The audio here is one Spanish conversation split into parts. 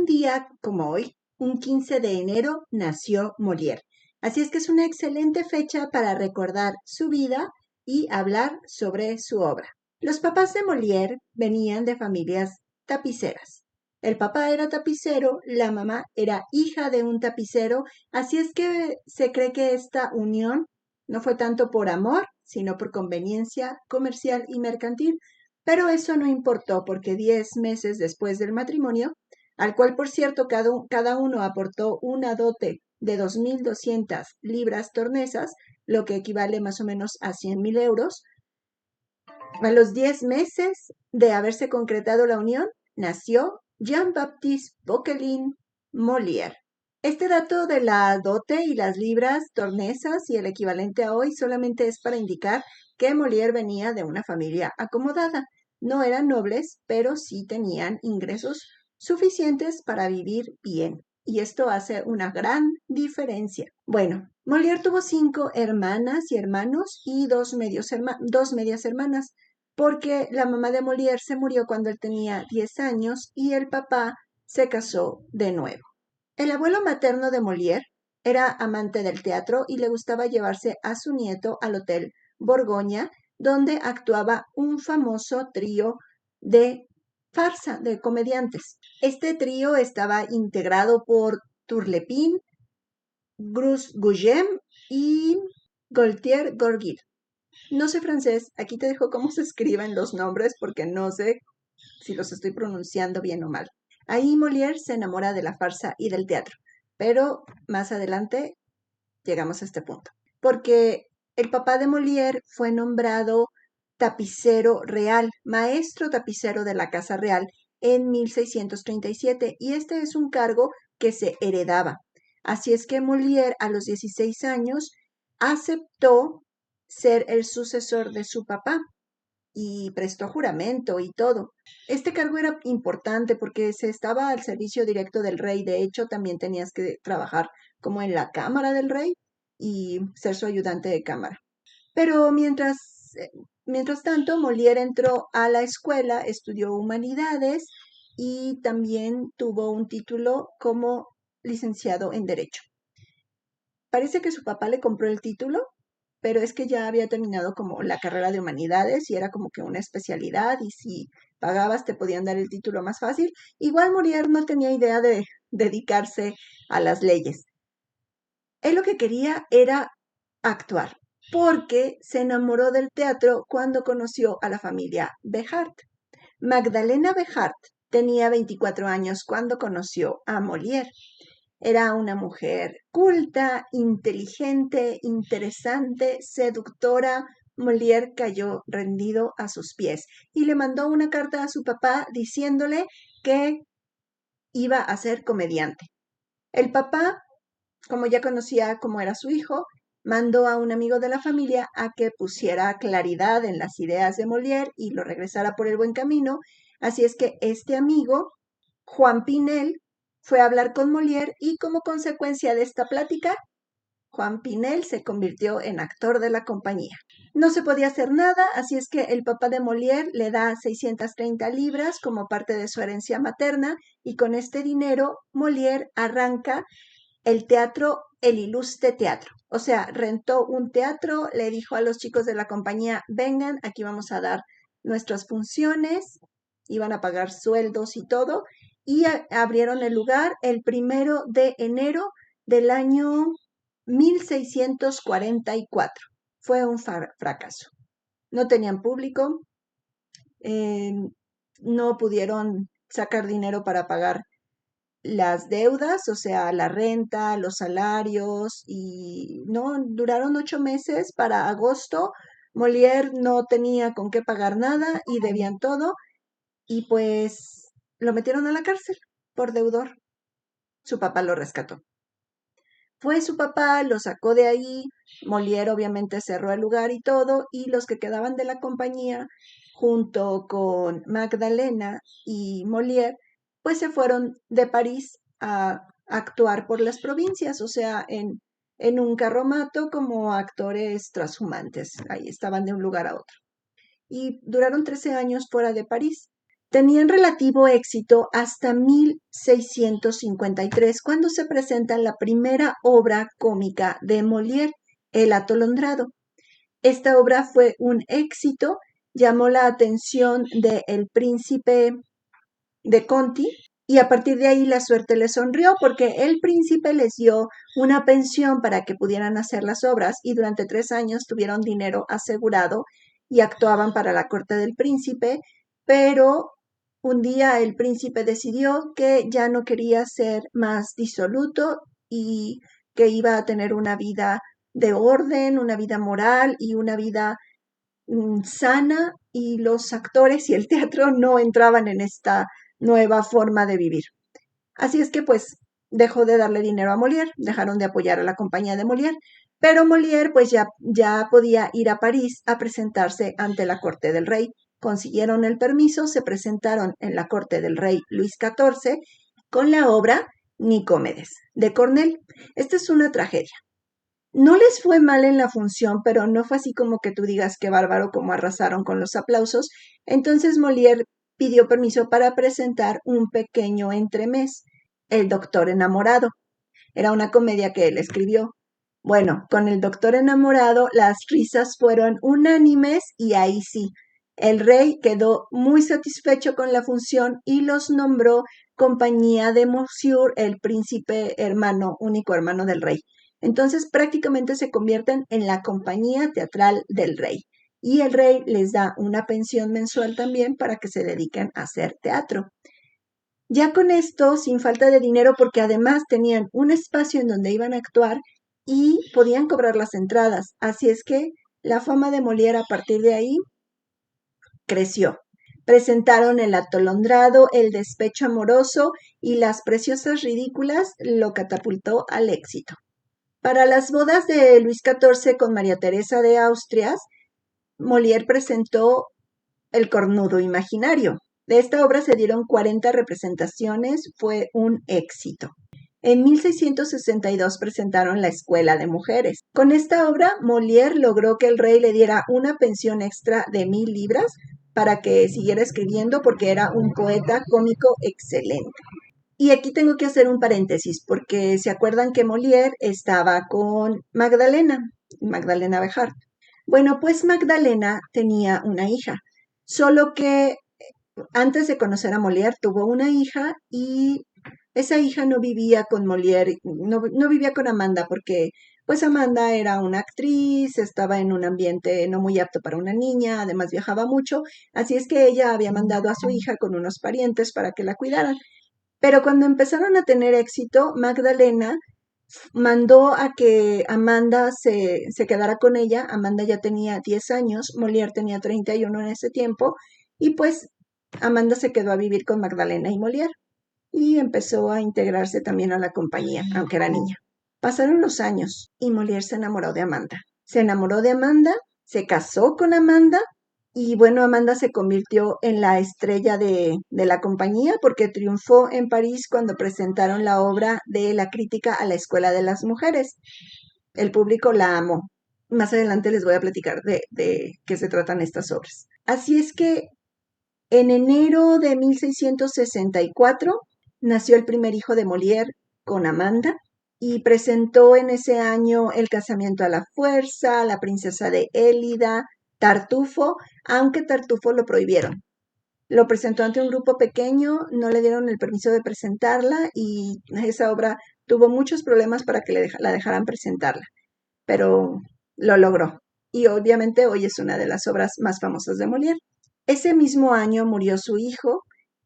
un día como hoy, un 15 de enero, nació Molière. Así es que es una excelente fecha para recordar su vida y hablar sobre su obra. Los papás de Molière venían de familias tapiceras. El papá era tapicero, la mamá era hija de un tapicero, así es que se cree que esta unión no fue tanto por amor, sino por conveniencia comercial y mercantil. Pero eso no importó porque 10 meses después del matrimonio, al cual por cierto cada uno aportó una dote de 2.200 libras tornesas, lo que equivale más o menos a 100.000 euros, a los 10 meses de haberse concretado la unión, nació Jean-Baptiste Poquelin Molière. Este dato de la dote y las libras tornesas y el equivalente a hoy solamente es para indicar que Molière venía de una familia acomodada. No eran nobles, pero sí tenían ingresos suficientes para vivir bien. Y esto hace una gran diferencia. Bueno, Molière tuvo 5 hermanas y hermanos y dos medias hermanas, porque la mamá de Molière se murió cuando él tenía 10 años y el papá se casó de nuevo. El abuelo materno de Molière era amante del teatro y le gustaba llevarse a su nieto al Hotel Borgoña, donde actuaba un famoso trío de farsa, de comediantes. Este trío estaba integrado por Turlepin, Gros Guillem y Gaultier Gorgil. No sé francés, aquí te dejo cómo se escriben los nombres porque no sé si los estoy pronunciando bien o mal. Ahí Molière se enamora de la farsa y del teatro, pero más adelante llegamos a este punto, porque el papá de Molière fue nombrado tapicero real, maestro tapicero de la Casa Real en 1637, y este es un cargo que se heredaba. Así es que Molière a los 16 años aceptó ser el sucesor de su papá y prestó juramento y todo. Este cargo era importante porque se estaba al servicio directo del rey. De hecho, también tenías que trabajar como en la cámara del rey y ser su ayudante de cámara. Pero mientras tanto, Molière entró a la escuela, estudió humanidades y también tuvo un título como licenciado en Derecho. Parece que su papá le compró el título, pero es que ya había terminado como la carrera de humanidades y era como que una especialidad y si pagabas te podían dar el título más fácil. Igual Molière no tenía idea de dedicarse a las leyes. Él lo que quería era actuar, porque se enamoró del teatro cuando conoció a la familia Béjart. Magdalena Béjart tenía 24 años cuando conoció a Molière. Era una mujer culta, inteligente, interesante, seductora. Molière cayó rendido a sus pies y le mandó una carta a su papá diciéndole que iba a ser comediante. El papá, como ya conocía cómo era su hijo, mandó a un amigo de la familia a que pusiera claridad en las ideas de Molière y lo regresara por el buen camino. Así es que este amigo, Juan Pinel, fue a hablar con Molière y como consecuencia de esta plática, Juan Pinel se convirtió en actor de la compañía. No se podía hacer nada, así es que el papá de Molière le da 630 libras como parte de su herencia materna y con este dinero Molière arranca el teatro, el Ilustre Teatro. O sea, rentó un teatro, le dijo a los chicos de la compañía, vengan, aquí vamos a dar nuestras funciones, iban a pagar sueldos y todo, y abrieron el lugar el 1 de enero del año 1644. Fue un fracaso. No tenían público, eh, no pudieron sacar dinero para pagar las deudas, o sea, la renta, los salarios, y no, duraron 8 meses. Para agosto, Molière no tenía con qué pagar nada y debían todo, y pues lo metieron a la cárcel por deudor. Su papá lo rescató. Fue su papá, lo sacó de ahí, Molière obviamente cerró el lugar y todo, y los que quedaban de la compañía, junto con Magdalena y Molière, pues se fueron de París a actuar por las provincias, o sea, en un carromato como actores trashumantes. Ahí estaban de un lugar a otro. Y duraron 13 años fuera de París. Tenían relativo éxito hasta 1653, cuando se presenta la primera obra cómica de Molière, El Atolondrado. Esta obra fue un éxito, llamó la atención del príncipe de Conti, y a partir de ahí la suerte les sonrió porque el príncipe les dio una pensión para que pudieran hacer las obras y durante 3 años tuvieron dinero asegurado y actuaban para la corte del príncipe, pero un día el príncipe decidió que ya no quería ser más disoluto y que iba a tener una vida de orden, una vida moral y una vida sana, y los actores y el teatro no entraban en esta nueva forma de vivir. Así es que pues dejó de darle dinero a Molière, dejaron de apoyar a la compañía de Molière, pero Molière pues ya podía ir a París a presentarse ante la corte del rey. Consiguieron el permiso, se presentaron en la corte del rey Luis XIV con la obra Nicomedes de Corneille. Esta es una tragedia. No les fue mal en la función, pero no fue así como que tú digas qué bárbaro como arrasaron con los aplausos. Entonces Molière pidió permiso para presentar un pequeño entremés, El Doctor Enamorado. Era una comedia que él escribió. Bueno, con El Doctor Enamorado las risas fueron unánimes y ahí sí, el rey quedó muy satisfecho con la función y los nombró compañía de Monsieur, el príncipe hermano, único hermano del rey. Entonces prácticamente se convierten en la compañía teatral del rey. Y el rey les da una pensión mensual también para que se dediquen a hacer teatro. Ya con esto, sin falta de dinero, porque además tenían un espacio en donde iban a actuar y podían cobrar las entradas. Así es que la fama de Molière a partir de ahí creció. Presentaron El Atolondrado, El Despecho Amoroso y Las Preciosas Ridículas, lo catapultó al éxito. Para las bodas de Luis XIV con María Teresa de Asturias, Molière presentó El Cornudo Imaginario. De esta obra se dieron 40 representaciones, fue un éxito. En 1662 presentaron La Escuela de Mujeres. Con esta obra, Molière logró que el rey le diera una pensión extra de 1,000 libras para que siguiera escribiendo porque era un poeta cómico excelente. Y aquí tengo que hacer un paréntesis porque se acuerdan que Molière estaba con Magdalena Bejart. Bueno, pues Magdalena tenía una hija, solo que antes de conocer a Molière tuvo una hija y esa hija no vivía con Molière, no vivía con Amanda porque pues Amanda era una actriz, estaba en un ambiente no muy apto para una niña, además viajaba mucho, así es que ella había mandado a su hija con unos parientes para que la cuidaran. Pero cuando empezaron a tener éxito, Magdalena mandó a que Amanda se quedara con ella. Amanda ya tenía 10 años, Molière tenía 31 en ese tiempo, y pues Amanda se quedó a vivir con Magdalena y Molière y empezó a integrarse también a la compañía, aunque era niña. Pasaron los años y Molière se enamoró de Amanda. Se enamoró de Amanda, se casó con Amanda y bueno, Amanda se convirtió en la estrella de la compañía porque triunfó en París cuando presentaron la obra de La Crítica a la Escuela de las Mujeres. El público la amó. Más adelante les voy a platicar de qué se tratan estas obras. Así es que en enero de 1664 nació el primer hijo de Molière con Amanda y presentó en ese año El casamiento a la fuerza, La princesa de Élida, Tartufo, aunque Tartufo lo prohibieron. Lo presentó ante un grupo pequeño, no le dieron el permiso de presentarla y esa obra tuvo muchos problemas para que la dejaran presentarla, pero lo logró. Y obviamente hoy es una de las obras más famosas de Molière. Ese mismo año murió su hijo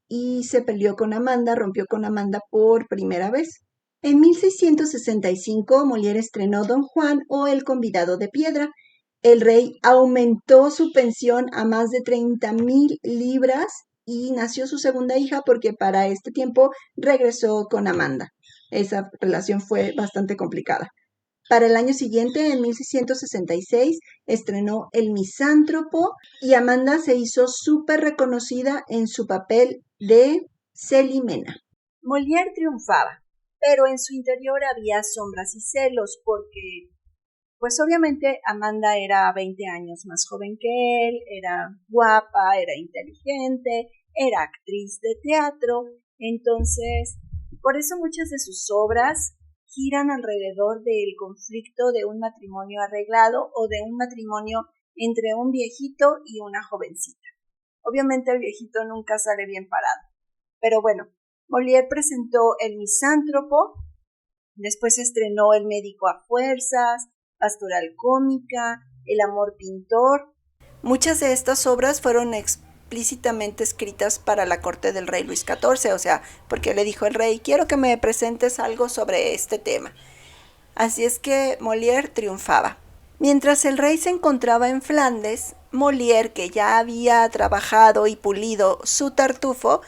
y se peleó con Amanda, rompió con Amanda por primera vez. En 1665 Molière estrenó Don Juan o El convidado de piedra. El rey aumentó su pensión a más de 30,000 libras y nació su segunda hija porque para este tiempo regresó con Amanda. Esa relación fue bastante complicada. Para el año siguiente, en 1666, estrenó El Misántropo y Amanda se hizo súper reconocida en su papel de Celimena. Molière triunfaba, pero en su interior había sombras y celos porque, pues obviamente Amanda era 20 años más joven que él, era guapa, era inteligente, era actriz de teatro, entonces por eso muchas de sus obras giran alrededor del conflicto de un matrimonio arreglado o de un matrimonio entre un viejito y una jovencita. Obviamente el viejito nunca sale bien parado, pero bueno, Molière presentó El Misántropo, después estrenó El médico a fuerzas, Pastoral cómica, El amor pintor. Muchas de estas obras fueron explícitamente escritas para la corte del rey Luis XIV, o sea, porque le dijo el rey, quiero que me presentes algo sobre este tema. Así es que Molière triunfaba. Mientras el rey se encontraba en Flandes, Molière, que ya había trabajado y pulido su Tartufo,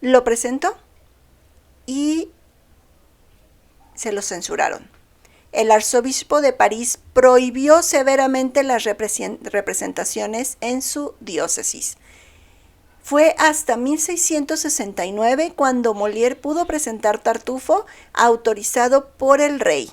lo presentó y se lo censuraron. El arzobispo de París prohibió severamente las representaciones en su diócesis. Fue hasta 1669 cuando Molière pudo presentar Tartufo autorizado por el rey,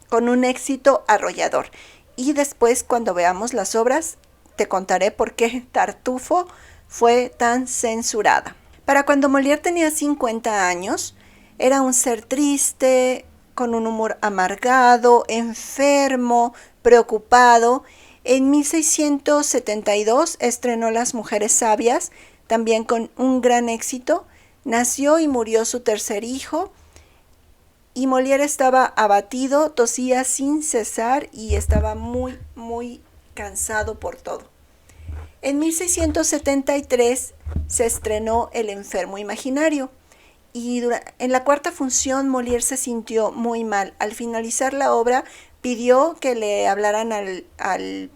con un éxito arrollador. Y después, cuando veamos las obras, te contaré por qué Tartufo fue tan censurada. Para cuando Molière tenía 50 años, era un ser triste, con un humor amargado, enfermo, preocupado. En 1672 estrenó Las mujeres sabias, también con un gran éxito. Nació y murió su tercer hijo, y Molière estaba abatido, tosía sin cesar y estaba muy, muy cansado por todo. En 1673 se estrenó El enfermo imaginario, y en la cuarta función Molière se sintió muy mal. Al finalizar la obra pidió que le hablaran al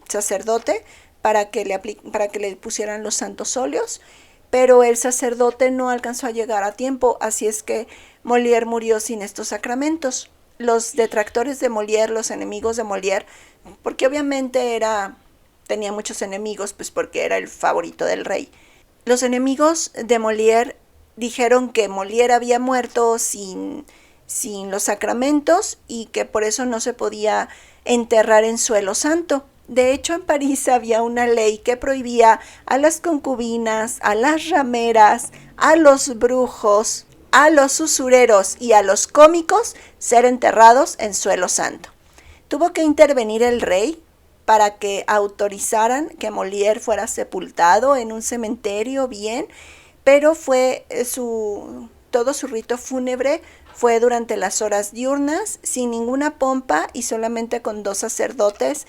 sacerdote para que le pusieran los santos óleos, pero el sacerdote no alcanzó a llegar a tiempo, así es que Molière murió sin estos sacramentos. Los detractores de Molière, los enemigos de Molière, porque obviamente tenía muchos enemigos, pues porque era el favorito del rey. Los enemigos de Molière dijeron que Molière había muerto sin los sacramentos y que por eso no se podía enterrar en suelo santo. De hecho, en París había una ley que prohibía a las concubinas, a las rameras, a los brujos, a los usureros y a los cómicos ser enterrados en suelo santo. Tuvo que intervenir el rey para que autorizaran que Molière fuera sepultado en un cementerio bien, pero todo su rito fúnebre fue durante las horas diurnas, sin ninguna pompa y solamente con 2 sacerdotes.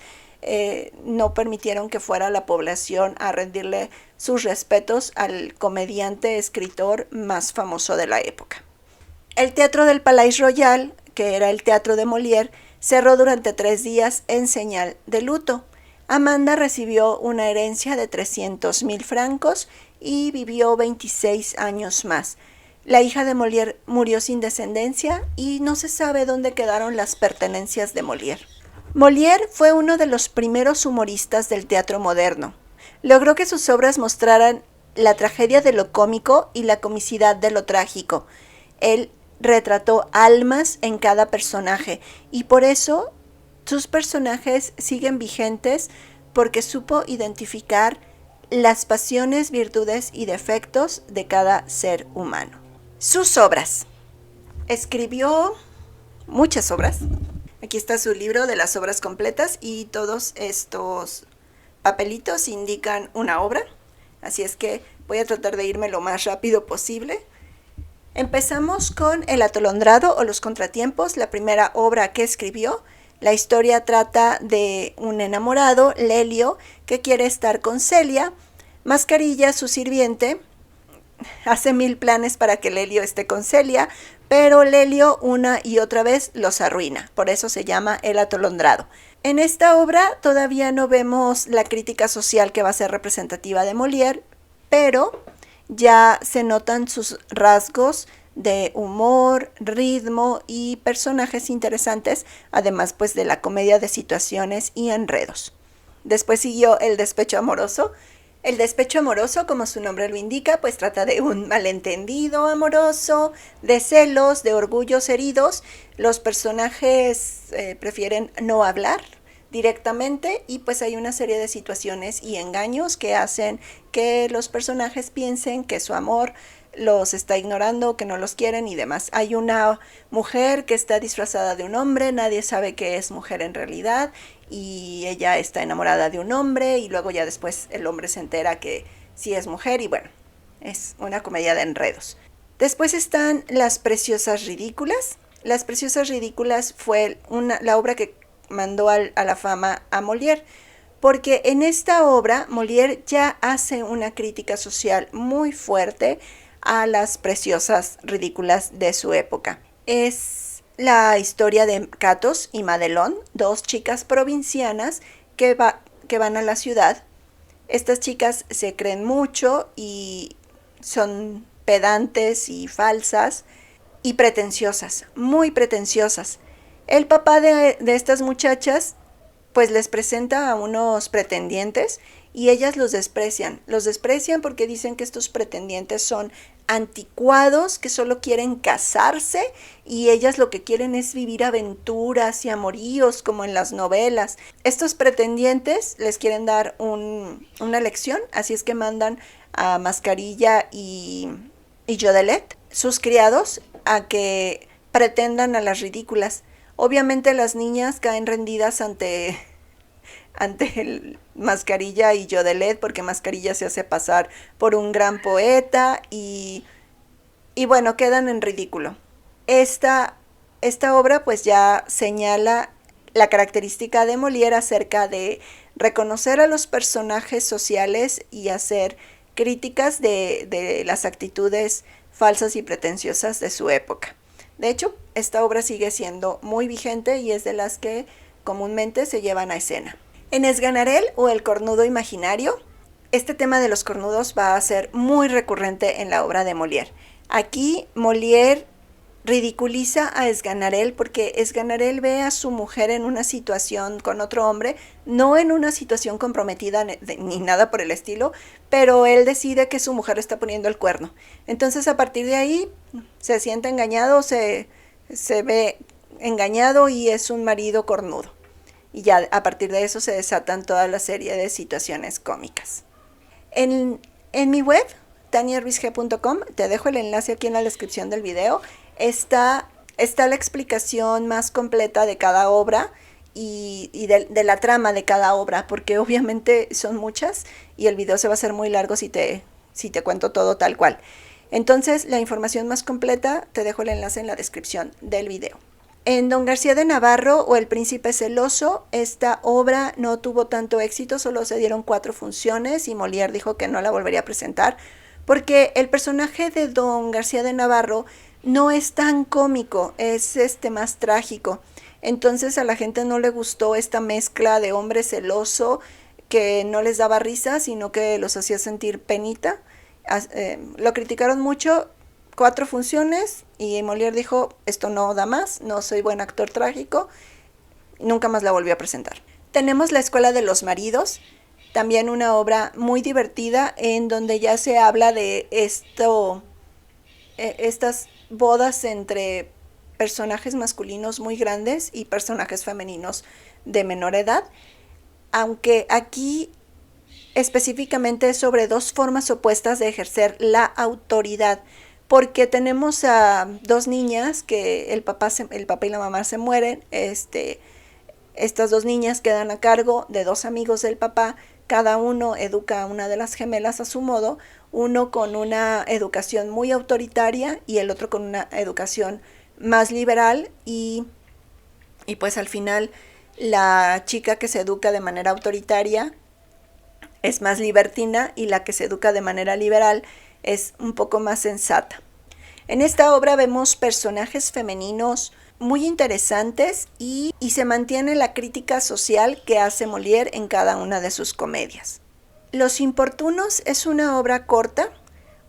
No permitieron que fuera la población a rendirle sus respetos al comediante escritor más famoso de la época. El Teatro del Palais Royal, que era el teatro de Molière, cerró durante 3 días en señal de luto. Amanda recibió una herencia de 300,000 francos y vivió 26 años más. La hija de Molière murió sin descendencia y no se sabe dónde quedaron las pertenencias de Molière. Molière fue uno de los primeros humoristas del teatro moderno. Logró que sus obras mostraran la tragedia de lo cómico y la comicidad de lo trágico. Él retrató almas en cada personaje y por eso sus personajes siguen vigentes, porque supo identificar las pasiones, virtudes y defectos de cada ser humano. Sus obras. Escribió muchas obras. Aquí está su libro de las obras completas y todos estos papelitos indican una obra. Así es que voy a tratar de irme lo más rápido posible. Empezamos con El atolondrado o Los contratiempos, la primera obra que escribió. La historia trata de un enamorado, Lelio, que quiere estar con Celia. Mascarilla, su sirviente, hace 1000 planes para que Lelio esté con Celia, pero Lelio una y otra vez los arruina. Por eso se llama El atolondrado. En esta obra todavía no vemos la crítica social que va a ser representativa de Molière, pero ya se notan sus rasgos de humor, ritmo y personajes interesantes, además pues de la comedia de situaciones y enredos. Después siguió El despecho amoroso. El despecho amoroso, como su nombre lo indica, pues trata de un malentendido amoroso, de celos, de orgullos heridos. Los personajes prefieren no hablar, directamente, y pues hay una serie de situaciones y engaños que hacen que los personajes piensen que su amor los está ignorando, que no los quieren y demás. Hay una mujer que está disfrazada de un hombre, nadie sabe que es mujer en realidad, y ella está enamorada de un hombre y luego ya después el hombre se entera que sí es mujer y bueno, es una comedia de enredos. Después están Las Preciosas Ridículas. Las Preciosas Ridículas fue la obra que mandó a la fama a Molière, porque en esta obra Molière ya hace una crítica social muy fuerte a las preciosas ridículas de su época. Es la historia de Catos y Madelón, dos chicas provincianas que van a la ciudad. Estas chicas se creen mucho y son pedantes y falsas y pretenciosas, muy pretenciosas. El papá de estas muchachas pues les presenta a unos pretendientes y ellas los desprecian porque dicen que estos pretendientes son anticuados, que solo quieren casarse y ellas lo que quieren es vivir aventuras y amoríos como en las novelas. Estos pretendientes les quieren dar una lección, así es que mandan a Mascarilla y Jodelet, sus criados, a que pretendan a las ridículas. Obviamente las niñas caen rendidas ante el Mascarilla y Jodelet, porque Mascarilla se hace pasar por un gran poeta y bueno, quedan en ridículo. Esta obra pues ya señala la característica de Molière acerca de reconocer a los personajes sociales y hacer críticas de las actitudes falsas y pretenciosas de su época. De hecho, esta obra sigue siendo muy vigente y es de las que comúnmente se llevan a escena. En Esganarel o El cornudo imaginario, este tema de los cornudos va a ser muy recurrente en la obra de Molière. Aquí Molière ridiculiza a Esganarel porque Esganarel ve a su mujer en una situación con otro hombre, no en una situación comprometida ni nada por el estilo, pero él decide que su mujer está poniendo el cuerno. Entonces a partir de ahí se siente engañado, se ve engañado y es un marido cornudo. Y ya a partir de eso se desatan toda la serie de situaciones cómicas. En mi web, taniaruizg.com, te dejo el enlace aquí en la descripción del video, está la explicación más completa de cada obra y de la trama de cada obra, porque obviamente son muchas y el video se va a hacer muy largo si te cuento todo tal cual. Entonces, la información más completa te dejo el enlace en la descripción del video. En Don García de Navarro o El Príncipe Celoso, esta obra no tuvo tanto éxito, solo se dieron 4 funciones y Molière dijo que no la volvería a presentar, porque el personaje de Don García de Navarro no es tan cómico, es más trágico. Entonces a la gente no le gustó esta mezcla de hombre celoso que no les daba risa, sino que los hacía sentir penita. Lo criticaron mucho, 4 funciones, y Molière dijo, esto no da más, no soy buen actor trágico, nunca más la volvió a presentar. Tenemos La Escuela de los Maridos, también una obra muy divertida en donde ya se habla de estas bodas entre personajes masculinos muy grandes y personajes femeninos de menor edad, aunque aquí específicamente es sobre 2 formas opuestas de ejercer la autoridad, porque tenemos a 2 niñas que el papá y la mamá se mueren. Estas 2 niñas quedan a cargo de 2 amigos del papá, cada uno educa a una de las gemelas a su modo, uno con una educación muy autoritaria y el otro con una educación más liberal, y pues al final la chica que se educa de manera autoritaria es más libertina y la que se educa de manera liberal es un poco más sensata. En esta obra vemos personajes femeninos muy interesantes y se mantiene la crítica social que hace Molière en cada una de sus comedias. Los Importunos es una obra corta,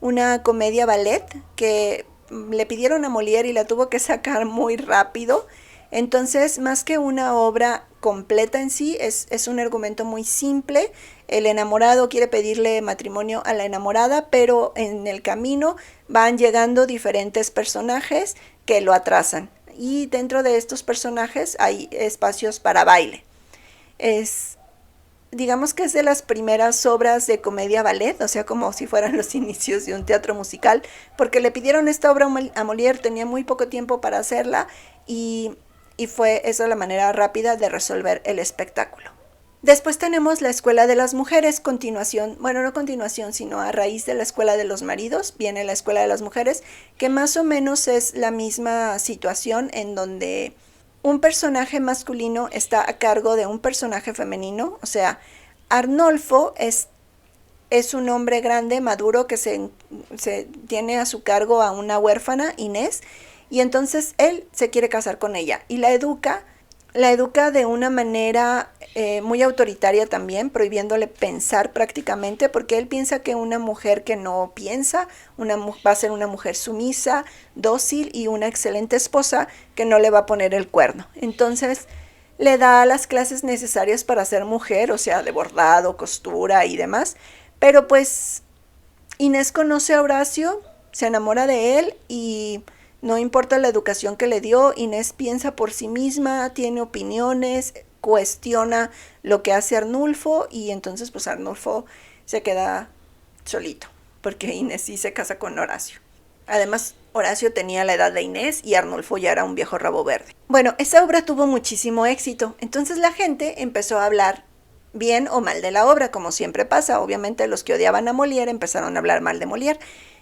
una comedia ballet que le pidieron a Molière y la tuvo que sacar muy rápido. Entonces, más que una obra completa en sí, es un argumento muy simple. El enamorado quiere pedirle matrimonio a la enamorada, pero en el camino van llegando diferentes personajes que lo atrasan. Y dentro de estos personajes hay espacios para baile. Es, digamos que es de las primeras obras de comedia ballet, o sea, como si fueran los inicios de un teatro musical, porque le pidieron esta obra a Molière, tenía muy poco tiempo para hacerla y fue esa la manera rápida de resolver el espectáculo. Después tenemos la Escuela de las Mujeres, continuación, bueno, no continuación, sino a raíz de la Escuela de los Maridos, viene la Escuela de las Mujeres, que más o menos es la misma situación en donde un personaje masculino está a cargo de un personaje femenino, o sea, Arnolfo es un hombre grande, maduro, que se tiene a su cargo a una huérfana, Inés, y entonces él se quiere casar con ella y la educa de una manera muy autoritaria también, prohibiéndole pensar prácticamente, porque él piensa que una mujer que no piensa va a ser una mujer sumisa, dócil y una excelente esposa que no le va a poner el cuerno. Entonces le da las clases necesarias para ser mujer, o sea, de bordado, costura y demás, pero pues Inés conoce a Horacio, se enamora de él y no importa la educación que le dio, Inés piensa por sí misma, tiene opiniones, cuestiona lo que hace Arnulfo y entonces pues Arnulfo se queda solito, porque Inés sí se casa con Horacio. Además, Horacio tenía la edad de Inés y Arnulfo ya era un viejo rabo verde. Bueno, esta obra tuvo muchísimo éxito, entonces la gente empezó a hablar bien o mal de la obra, como siempre pasa. Obviamente los que odiaban a Molière empezaron a hablar mal de Molière.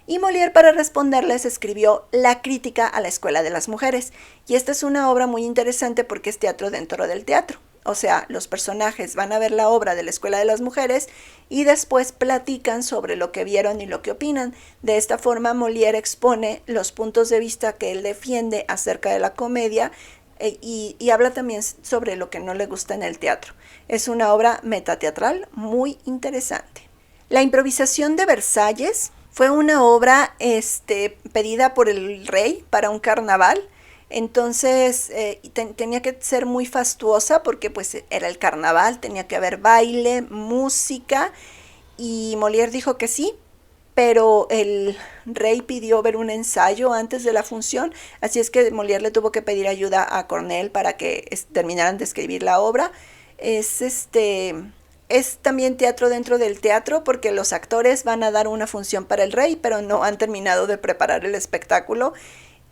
Y Molière, para responderles, escribió La crítica a la Escuela de las Mujeres. Y esta es una obra muy interesante porque es teatro dentro del teatro. O sea, los personajes van a ver la obra de la Escuela de las Mujeres y después platican sobre lo que vieron y lo que opinan. De esta forma, Molière expone los puntos de vista que él defiende acerca de la comedia y habla también sobre lo que no le gusta en el teatro. Es una obra metateatral muy interesante. La improvisación de Versalles fue una obra pedida por el rey para un carnaval. Entonces tenía que ser muy fastuosa porque pues era el carnaval, tenía que haber baile, música y Molière dijo que sí, pero el rey pidió ver un ensayo antes de la función, así es que Molière le tuvo que pedir ayuda a Cornell para que terminaran de escribir la obra. Es también teatro dentro del teatro porque los actores van a dar una función para el rey, pero no han terminado de preparar el espectáculo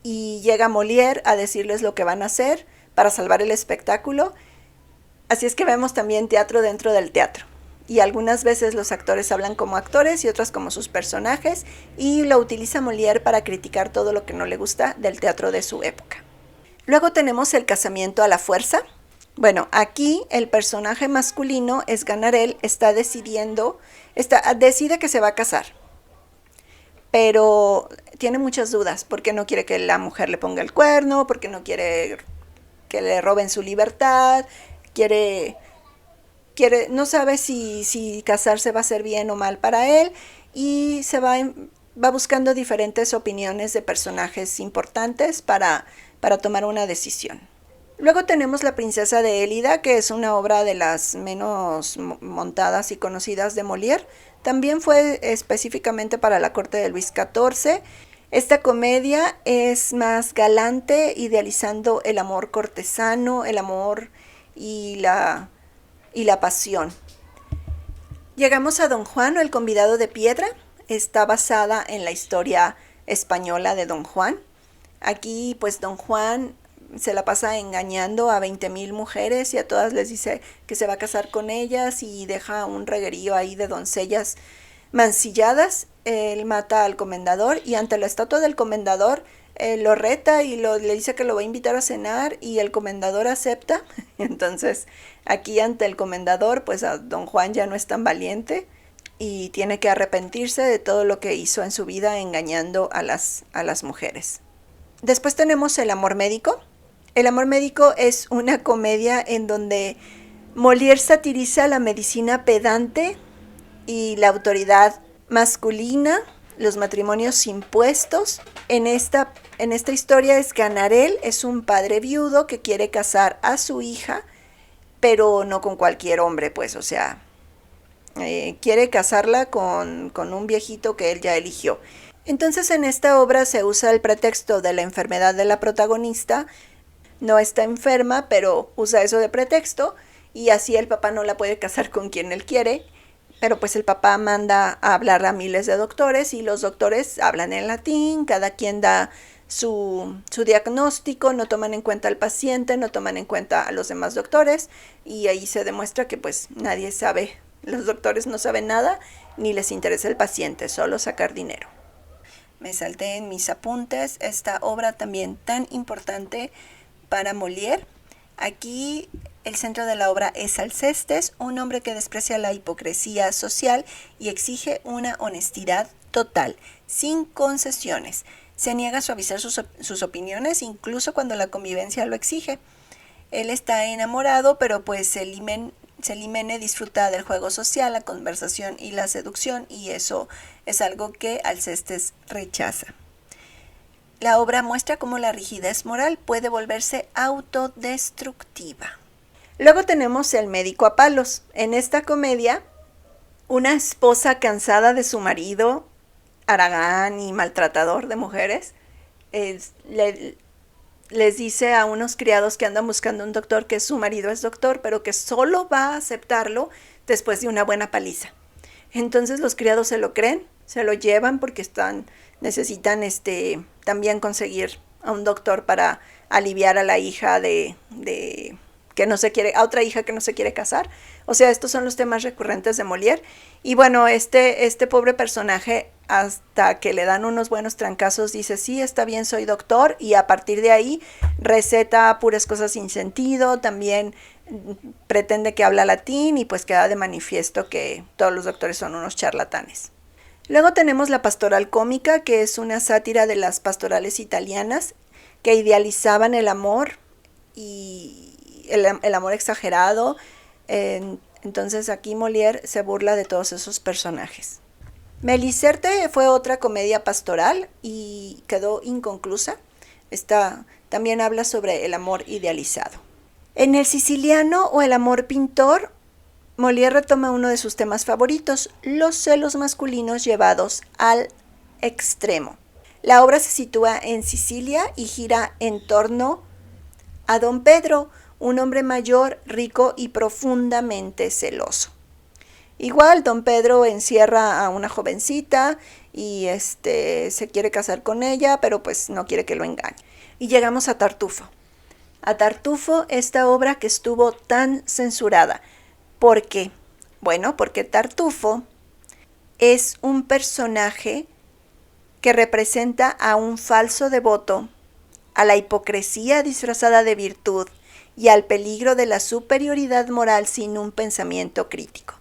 y llega Molière a decirles lo que van a hacer para salvar el espectáculo. Así es que vemos también teatro dentro del teatro. Y algunas veces los actores hablan como actores y otras como sus personajes y lo utiliza Molière para criticar todo lo que no le gusta del teatro de su época. Luego tenemos El casamiento a la fuerza. Bueno, aquí el personaje masculino, Esganarelle, decide que se va a casar, pero tiene muchas dudas porque no quiere que la mujer le ponga el cuerno, porque no quiere que le roben su libertad, no sabe si casarse va a ser bien o mal para él y va buscando diferentes opiniones de personajes importantes para tomar una decisión. Luego tenemos La princesa de Élida, que es una obra de las menos montadas y conocidas de Molière. También fue específicamente para la corte de Luis XIV. Esta comedia es más galante, idealizando el amor cortesano, el amor y la pasión. Llegamos a Don Juan o el convidado de piedra. Está basada en la historia española de Don Juan. Aquí pues Don Juan se la pasa engañando a 20,000 mujeres y a todas les dice que se va a casar con ellas y deja un reguerío ahí de doncellas mancilladas. Él mata al comendador y ante la estatua del comendador lo reta y le dice que lo va a invitar a cenar y el comendador acepta. Entonces aquí ante el comendador pues a Don Juan ya no es tan valiente y tiene que arrepentirse de todo lo que hizo en su vida engañando a las mujeres. Después tenemos El amor médico. El amor médico es una comedia en donde Molière satiriza la medicina pedante y la autoridad masculina, los matrimonios impuestos. En esta historia Esganarelle es un padre viudo que quiere casar a su hija, pero no con cualquier hombre, pues, o sea, quiere casarla con un viejito que él ya eligió. Entonces en esta obra se usa el pretexto de la enfermedad de la protagonista. No está enferma, pero usa eso de pretexto y así el papá no la puede casar con quien él quiere, pero pues el papá manda a hablar a miles de doctores y los doctores hablan en latín, cada quien da su diagnóstico, no toman en cuenta al paciente, no toman en cuenta a los demás doctores y ahí se demuestra que pues nadie sabe, los doctores no saben nada ni les interesa el paciente, solo sacar dinero. Me salté en mis apuntes esta obra también tan importante para Molière. Aquí el centro de la obra es Alcestes, un hombre que desprecia la hipocresía social y exige una honestidad total, sin concesiones. Se niega a suavizar sus opiniones, incluso cuando la convivencia lo exige. Él está enamorado, pero pues Célimène disfruta del juego social, la conversación y la seducción, y eso es algo que Alcestes rechaza. La obra muestra cómo la rigidez moral puede volverse autodestructiva. Luego tenemos El médico a palos. En esta comedia, una esposa cansada de su marido, haragán y maltratador de mujeres, les dice a unos criados que andan buscando un doctor que su marido es doctor, pero que solo va a aceptarlo después de una buena paliza. Entonces los criados se lo creen, se lo llevan porque necesitan también conseguir a un doctor para aliviar a la hija que no se quiere, a otra hija que no se quiere casar. O sea, estos son los temas recurrentes de Molière. Y bueno, este pobre personaje, hasta que le dan unos buenos trancazos, dice, sí, está bien, soy doctor, y a partir de ahí receta puras cosas sin sentido, también pretende que habla latín y pues queda de manifiesto que todos los doctores son unos charlatanes. Luego tenemos la pastoral cómica, que es una sátira de las pastorales italianas que idealizaban el amor y el amor exagerado. Entonces aquí Molière se burla de todos esos personajes. Meliserte fue otra comedia pastoral y quedó inconclusa. Esta también habla sobre el amor idealizado. En El siciliano o El amor pintor, Molière retoma uno de sus temas favoritos, los celos masculinos llevados al extremo. La obra se sitúa en Sicilia y gira en torno a don Pedro, un hombre mayor, rico y profundamente celoso. Igual, don Pedro encierra a una jovencita y se quiere casar con ella, pero pues no quiere que lo engañe. Y llegamos a Tartufo. A Tartufo, esta obra que estuvo tan censurada. ¿Por qué? Bueno, porque Tartufo es un personaje que representa a un falso devoto, a la hipocresía disfrazada de virtud y al peligro de la superioridad moral sin un pensamiento crítico.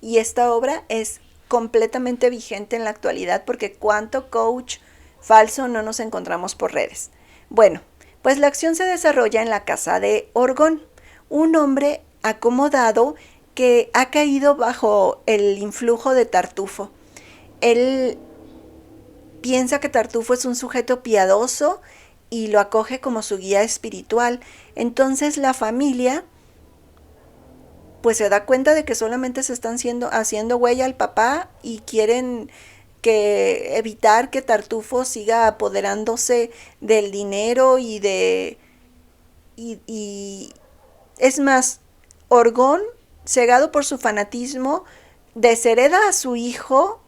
Y esta obra es completamente vigente en la actualidad porque cuánto coach falso no nos encontramos por redes. Bueno, pues la acción se desarrolla en la casa de Orgón, un hombre acomodado que ha caído bajo el influjo de Tartufo. Él piensa que Tartufo es un sujeto piadoso y lo acoge como su guía espiritual. Entonces la familia pues se da cuenta de que solamente se están haciendo huella al papá y quieren evitar que Tartufo siga apoderándose del dinero y es más, Orgón, cegado por su fanatismo, deshereda a su hijo,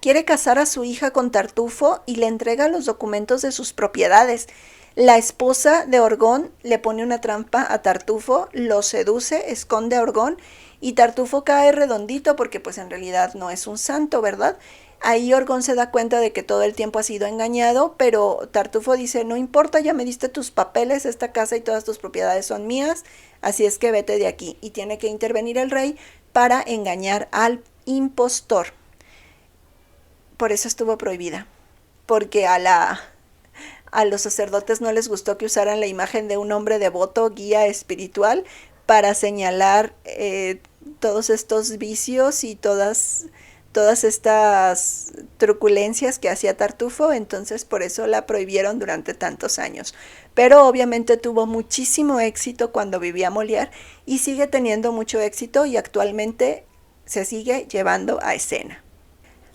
quiere casar a su hija con Tartufo y le entrega los documentos de sus propiedades. La esposa de Orgón le pone una trampa a Tartufo, lo seduce, esconde a Orgón y Tartufo cae redondito porque pues en realidad no es un santo, ¿verdad? Ahí Orgón se da cuenta de que todo el tiempo ha sido engañado, pero Tartufo dice, no importa, ya me diste tus papeles, esta casa y todas tus propiedades son mías, así es que vete de aquí. Y tiene que intervenir el rey para engañar al impostor. Por eso estuvo prohibida, porque a los sacerdotes no les gustó que usaran la imagen de un hombre devoto, guía espiritual, para señalar todos estos vicios y todas estas truculencias que hacía Tartufo, entonces por eso la prohibieron durante tantos años. Pero obviamente tuvo muchísimo éxito cuando vivía Molière y sigue teniendo mucho éxito y actualmente se sigue llevando a escena.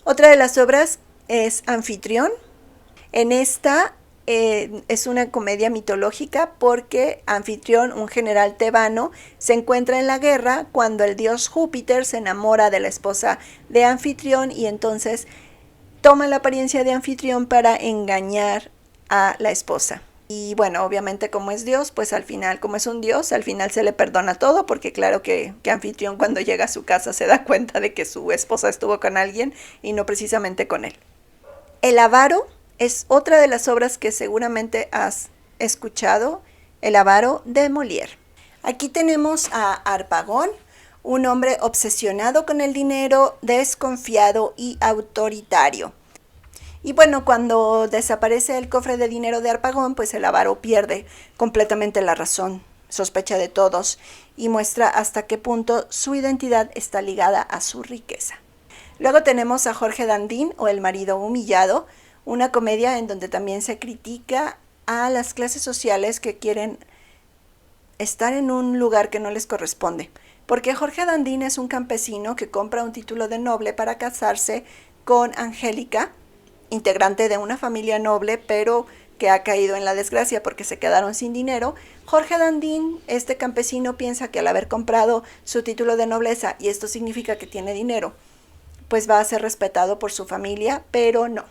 Otra de las obras es Anfitrión. En esta Es una comedia mitológica porque Anfitrión, un general tebano, se encuentra en la guerra cuando el dios Júpiter se enamora de la esposa de Anfitrión y entonces toma la apariencia de Anfitrión para engañar a la esposa. Y bueno, obviamente como es Dios, pues al final, como es un Dios, al final se le perdona todo, porque claro que Anfitrión cuando llega a su casa se da cuenta de que su esposa estuvo con alguien y no precisamente con él. El avaro es otra de las obras que seguramente has escuchado, El avaro de Molière. Aquí tenemos a Harpagon, un hombre obsesionado con el dinero, desconfiado y autoritario. Y bueno, cuando desaparece el cofre de dinero de Harpagon, pues el avaro pierde completamente la razón, sospecha de todos y muestra hasta qué punto su identidad está ligada a su riqueza. Luego tenemos a Jorge Dandín o El marido humillado, una comedia en donde también se critica a las clases sociales que quieren estar en un lugar que no les corresponde. Porque Jorge Dandín es un campesino que compra un título de noble para casarse con Angélica, integrante de una familia noble, pero que ha caído en la desgracia porque se quedaron sin dinero. Jorge Dandín, este campesino, piensa que al haber comprado su título de nobleza, y esto significa que tiene dinero, pues va a ser respetado por su familia, pero no.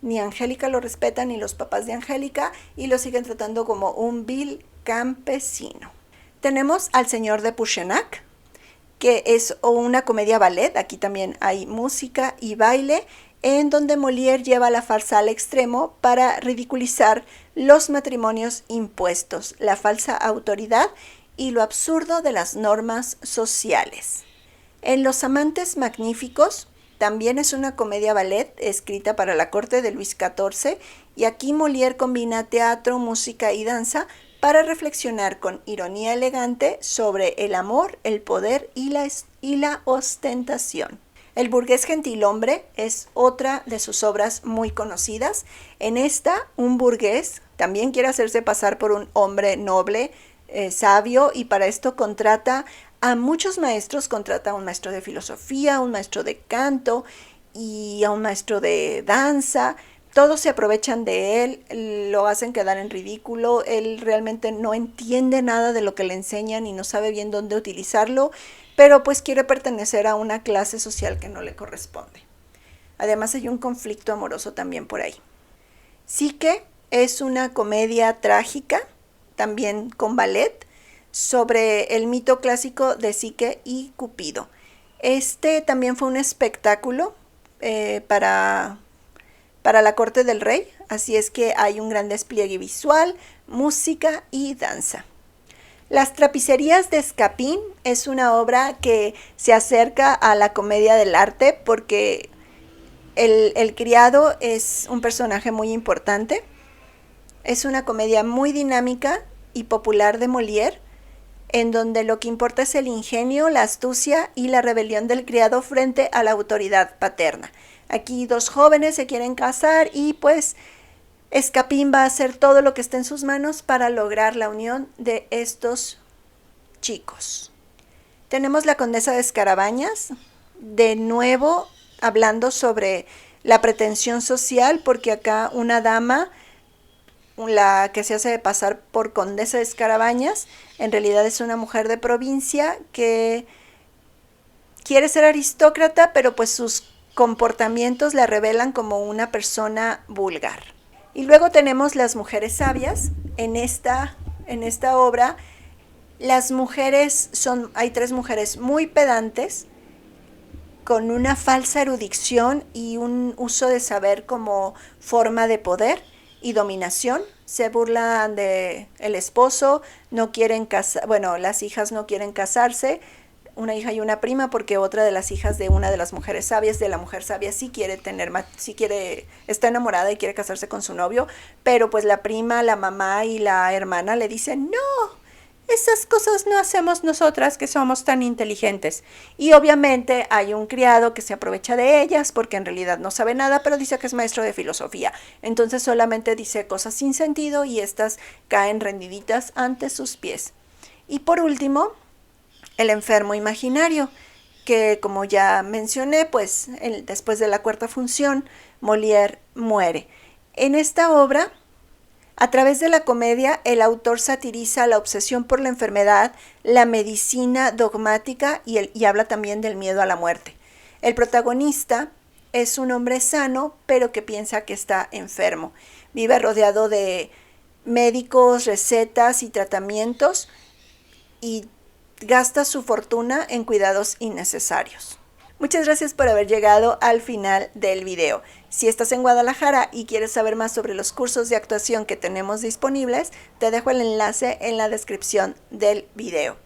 Ni Angélica lo respeta ni los papás de Angélica y lo siguen tratando como un vil campesino. Tenemos al señor de Puchenac, que es una comedia ballet. Aquí también hay música y baile, en donde Molière lleva la farsa al extremo para ridiculizar los matrimonios impuestos, la falsa autoridad y lo absurdo de las normas sociales. En Los amantes magníficos también es una comedia ballet escrita para la corte de Luis XIV y aquí Molière combina teatro, música y danza para reflexionar con ironía elegante sobre el amor, el poder y la ostentación. El burgués gentilhombre es otra de sus obras muy conocidas. En esta, un burgués también quiere hacerse pasar por un hombre noble, sabio, y para esto contrata a muchos maestros, contrata a un maestro de filosofía, a un maestro de canto y a un maestro de danza. Todos se aprovechan de él, lo hacen quedar en ridículo, él realmente no entiende nada de lo que le enseñan y no sabe bien dónde utilizarlo, pero pues quiere pertenecer a una clase social que no le corresponde. Además hay un conflicto amoroso también por ahí. Psique es una comedia trágica, también con ballet, sobre el mito clásico de Psique y Cupido. Este también fue un espectáculo para la corte del rey, así es que hay un gran despliegue visual, música y danza. Las trapicerías de Scapin es una obra que se acerca a la comedia del arte porque el criado es un personaje muy importante. Es una comedia muy dinámica y popular de Molière, en donde lo que importa es el ingenio, la astucia y la rebelión del criado frente a la autoridad paterna. Aquí dos jóvenes se quieren casar y pues Scapin va a hacer todo lo que esté en sus manos para lograr la unión de estos chicos. Tenemos La condesa de Escarabañas, de nuevo hablando sobre la pretensión social, porque acá una dama, la que se hace pasar por condesa de Escarabañas, en realidad es una mujer de provincia que quiere ser aristócrata, pero pues sus comportamientos la revelan como una persona vulgar. Y luego tenemos Las mujeres sabias. En esta obra, las mujeres hay tres mujeres muy pedantes, con una falsa erudición y un uso de saber como forma de poder y dominación. Se burlan de el esposo, no quieren casar, bueno, las hijas no quieren casarse, una hija y una prima, porque otra de las hijas de una de las mujeres sabias, de la mujer sabia, está enamorada y quiere casarse con su novio, pero pues la prima, la mamá y la hermana le dicen, no, esas cosas no hacemos nosotras que somos tan inteligentes. Y obviamente hay un criado que se aprovecha de ellas porque en realidad no sabe nada, pero dice que es maestro de filosofía. Entonces solamente dice cosas sin sentido y estas caen rendiditas ante sus pies. Y por último, El enfermo imaginario, que como ya mencioné, pues después de la cuarta función, Molière muere. En esta obra, A través de la comedia, el autor satiriza la obsesión por la enfermedad, la medicina dogmática y habla también del miedo a la muerte. El protagonista es un hombre sano, pero que piensa que está enfermo. Vive rodeado de médicos, recetas y tratamientos y gasta su fortuna en cuidados innecesarios. Muchas gracias por haber llegado al final del video. Si estás en Guadalajara y quieres saber más sobre los cursos de actuación que tenemos disponibles, te dejo el enlace en la descripción del video.